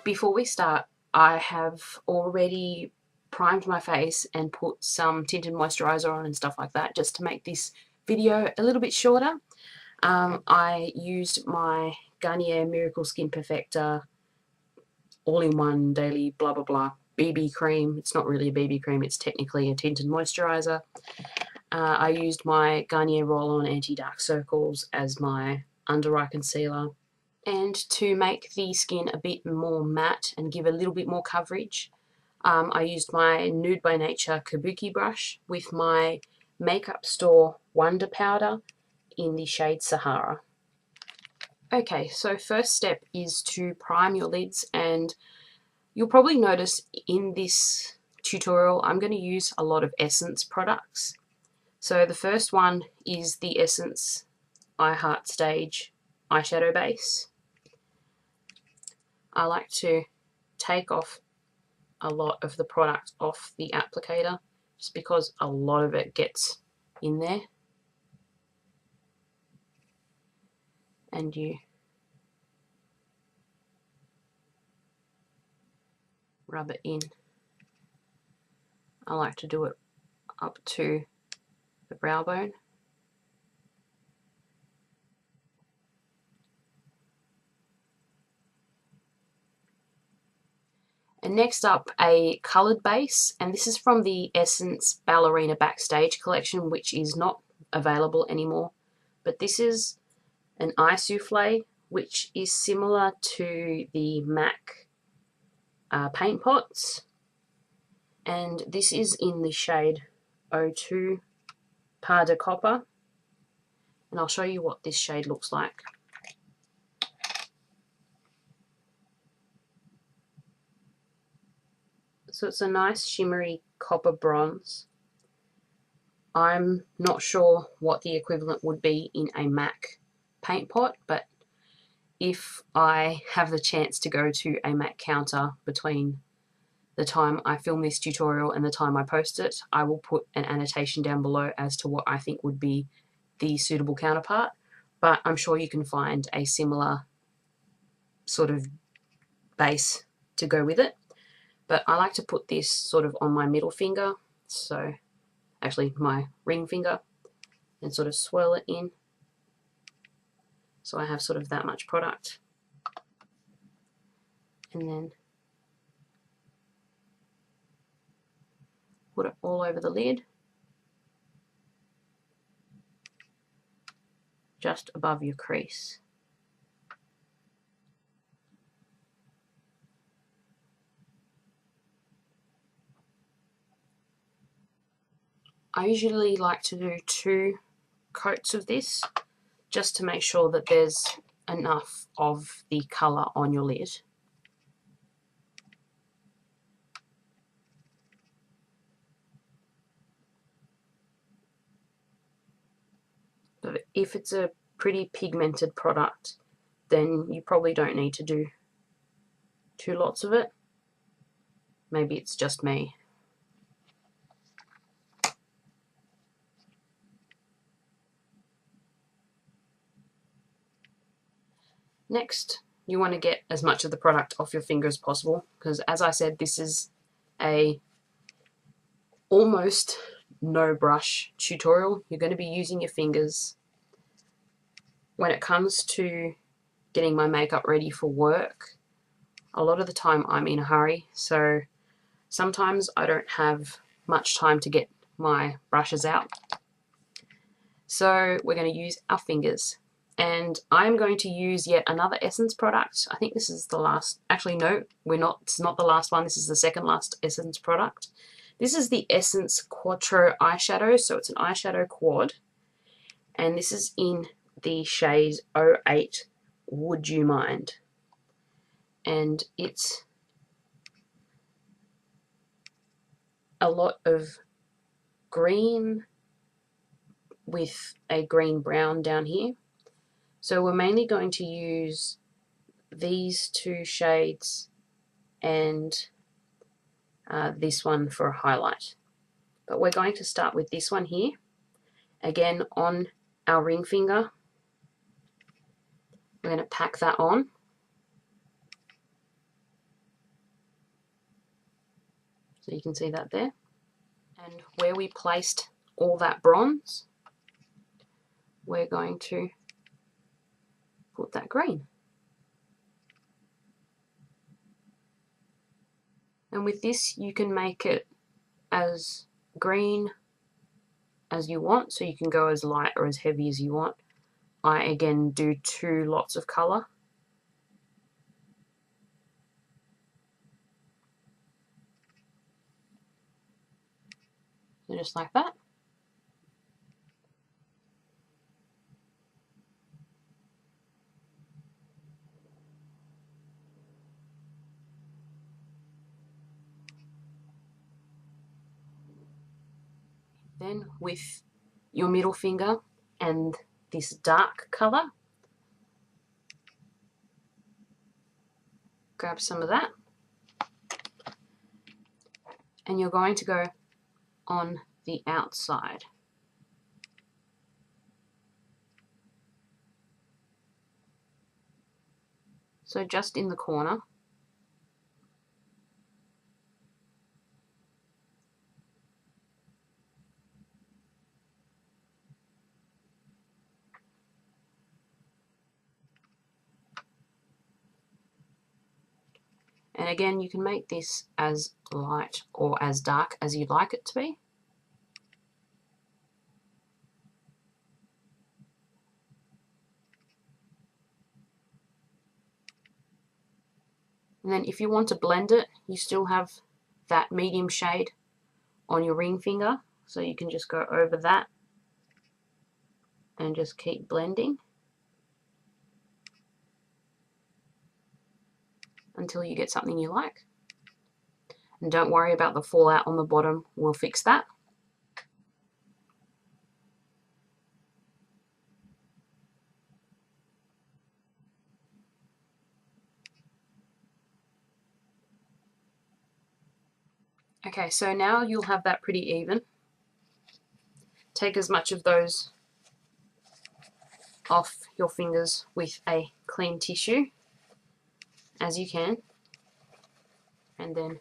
Before we start, I have already primed my face and put some tinted moisturizer on and stuff like that, just to make this video a little bit shorter. I used my Garnier Miracle Skin Perfector all-in-one daily blah blah blah BB cream. It's not really a BB cream, it's technically a tinted moisturizer. I used my Garnier Roll-On Anti-Dark Circles as my under-eye concealer. And to make the skin a bit more matte and give a little bit more coverage, I used my Nude by Nature Kabuki brush with my Makeup Store Wonder Powder in the shade Sahara. Okay, so first step is to prime your lids, and you'll probably notice in this tutorial I'm going to use a lot of Essence products. So the first one is the Essence Backstage eyeshadow base. I like to take off a lot of the product off the applicator just because a lot of it gets in there, and you rub it in. I like to do it up to the brow bone. And next up, a coloured base, and this is from the Essence Ballerina Backstage collection, which is not available anymore. But this is an eye souffle, which is similar to the MAC paint pots, and this is in the shade 02 Par de Copper, and I'll show you what this shade looks like. So it's a nice shimmery copper bronze. I'm not sure what the equivalent would be in a MAC paint pot, but if I have the chance to go to a MAC counter between the time I film this tutorial and the time I post it, I will put an annotation down below as to what I think would be the suitable counterpart, but I'm sure you can find a similar sort of base to go with it. But I like to put this sort of on my middle finger, so actually my ring finger, and sort of swirl it in. So I have sort of that much product. And then put it all over the lid, just above your crease. I usually like to do 2 coats of this, just to make sure that there's enough of the colour on your lid. But if it's a pretty pigmented product, then you probably don't need to do 2 lots of it. Maybe it's just me. Next, you want to get as much of the product off your finger as possible, because as I said, this is a almost no brush tutorial. You're going to be using your fingers. When it comes to getting my makeup ready for work, a lot of the time I'm in a hurry, so sometimes I don't have much time to get my brushes out. So we're going to use our fingers. And I'm going to use yet another Essence product. I think this is the last, actually no, it's not the last one, this is the second last Essence product. This is the Essence Quattro eyeshadow, so it's an eyeshadow quad. And this is in the shade 08 Would You Mind. And it's a lot of green with a green brown down here. So we're mainly going to use these 2 shades and this one for a highlight. But we're going to start with this one here. Again, on our ring finger, we're going to pack that on. So you can see that there. And where we placed all that bronze, we're going to put that green. And with this, you can make it as green as you want, so you can go as light or as heavy as you want. I again do 2 lots of colour. So just like that. Then with your middle finger and this dark colour, grab some of that, and you're going to go on the outside. So just in the corner. And again, you can make this as light or as dark as you'd like it to be. And then if you want to blend it, you still have that medium shade on your ring finger, so you can just go over that and just keep blending until you get something you like. And don't worry about the fallout on the bottom, we'll fix that. Okay, so now you'll have that pretty even. Take as much of those off your fingers with a clean tissue as you can, and then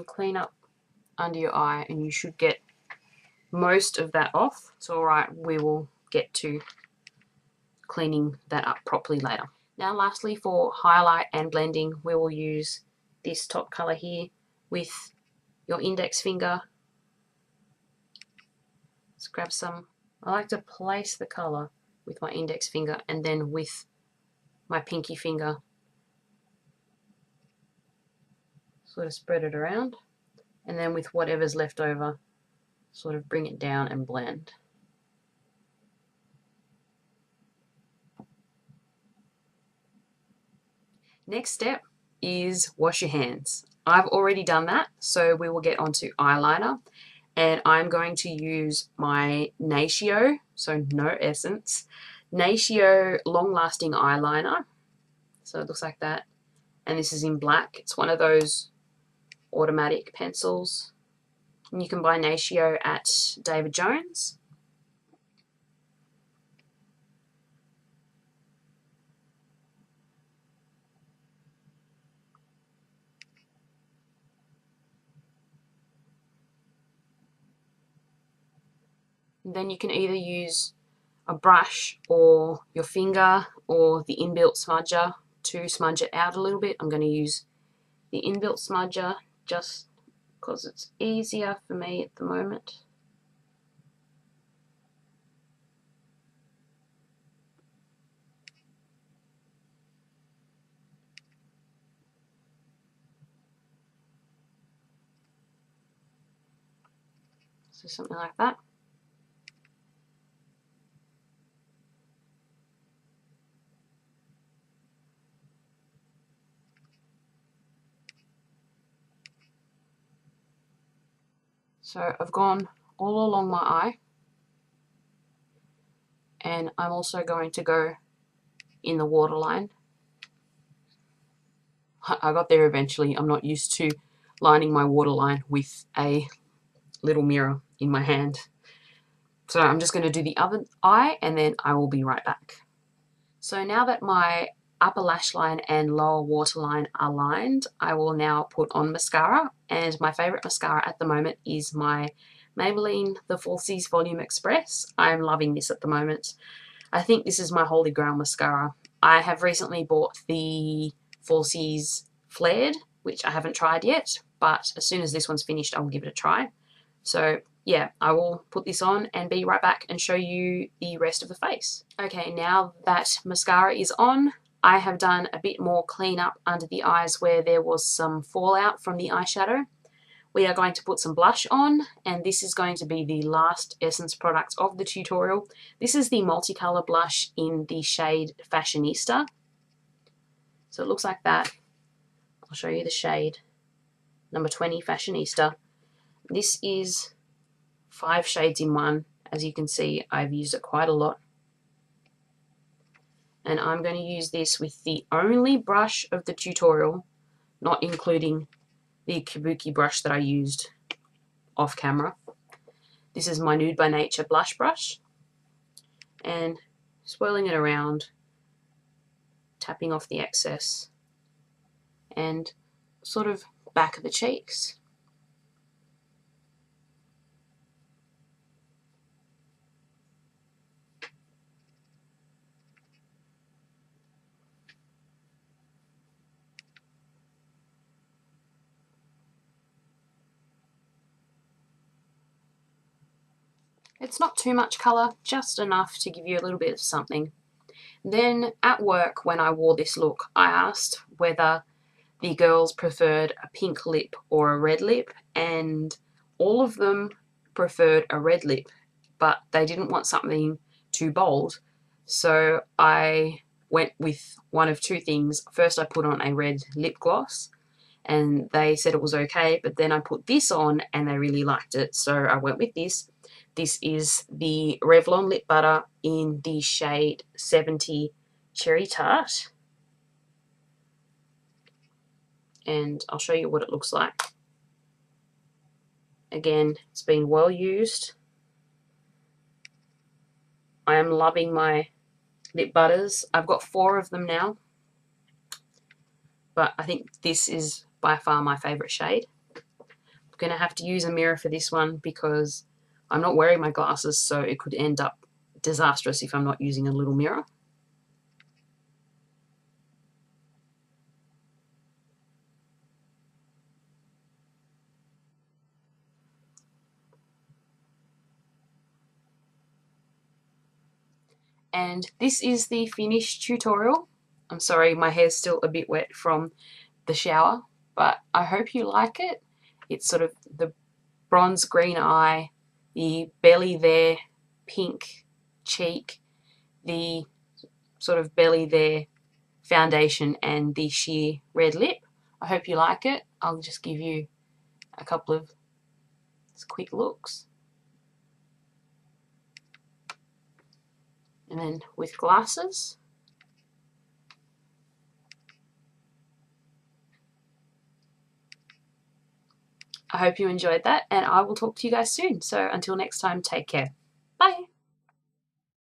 clean up under your eye, and you should get most of that off. It's alright, we will get to cleaning that up properly later. Now lastly, for highlight and blending, we will use this top colour here with your index finger. Let's grab some. I like to place the colour with my index finger and then with my pinky finger sort of spread it around, and then with whatever's left over sort of bring it down and blend. Next step is wash your hands. I've already done that, so we will get onto eyeliner, and I'm going to use my Natio, so no essence, Natio long lasting eyeliner. So it looks like that, and this is in black. It's one of those automatic pencils, and you can buy Natio at David Jones. Then you can either use a brush or your finger or the inbuilt smudger to smudge it out a little bit. I'm going to use the inbuilt smudger just because it's easier for me at the moment. So something like that. So I've gone all along my eye, and I'm also going to go in the waterline. I got there eventually. I'm not used to lining my waterline with a little mirror in my hand. So I'm just going to do the other eye and then I will be right back. So now that my upper lash line and lower waterline are lined, I will now put on mascara, and my favourite mascara at the moment is my Maybelline the Falsies Volume Express. I'm loving this at the moment. I think this is my holy grail mascara. I have recently bought the Falsies Flared, which I haven't tried yet, but as soon as this one's finished, I'll give it a try. So yeah, I will put this on and be right back and show you the rest of the face. Okay, now that mascara is on, I have done a bit more cleanup under the eyes where there was some fallout from the eyeshadow. We are going to put some blush on, and this is going to be the last Essence product of the tutorial. This is the multicolour blush in the shade Fashionista. So it looks like that. I'll show you the shade. Number 20 Fashionista. This is 5 shades in one. As you can see, I've used it quite a lot. And I'm going to use this with the only brush of the tutorial, not including the kabuki brush that I used off camera. This is my Nude by Nature blush brush, and swirling it around, tapping off the excess, and sort of back of the cheeks. It's not too much colour, just enough to give you a little bit of something. Then at work, when I wore this look, I asked whether the girls preferred a pink lip or a red lip, and all of them preferred a red lip, but they didn't want something too bold. So I went with one of two things. First, I put on a red lip gloss, and they said it was okay, but then I put this on and they really liked it, so I went with this. This is the Revlon Lip Butter in the shade 70 Cherry Tart. And I'll show you what it looks like. Again, it's been well used. I am loving my lip butters. I've got 4 of them now, but I think this is by far my favourite shade. I'm going to have to use a mirror for this one because I'm not wearing my glasses, so it could end up disastrous if I'm not using a little mirror. And this is the finished tutorial. I'm sorry, my hair's still a bit wet from the shower, but I hope you like it. It's sort of the bronze green eye, the belly there, pink cheek, the sort of belly there, foundation, and the sheer red lip. I hope you like it. I'll just give you a couple of quick looks. And then with glasses. I hope you enjoyed that, and I will talk to you guys soon. So until next time, take care. Bye.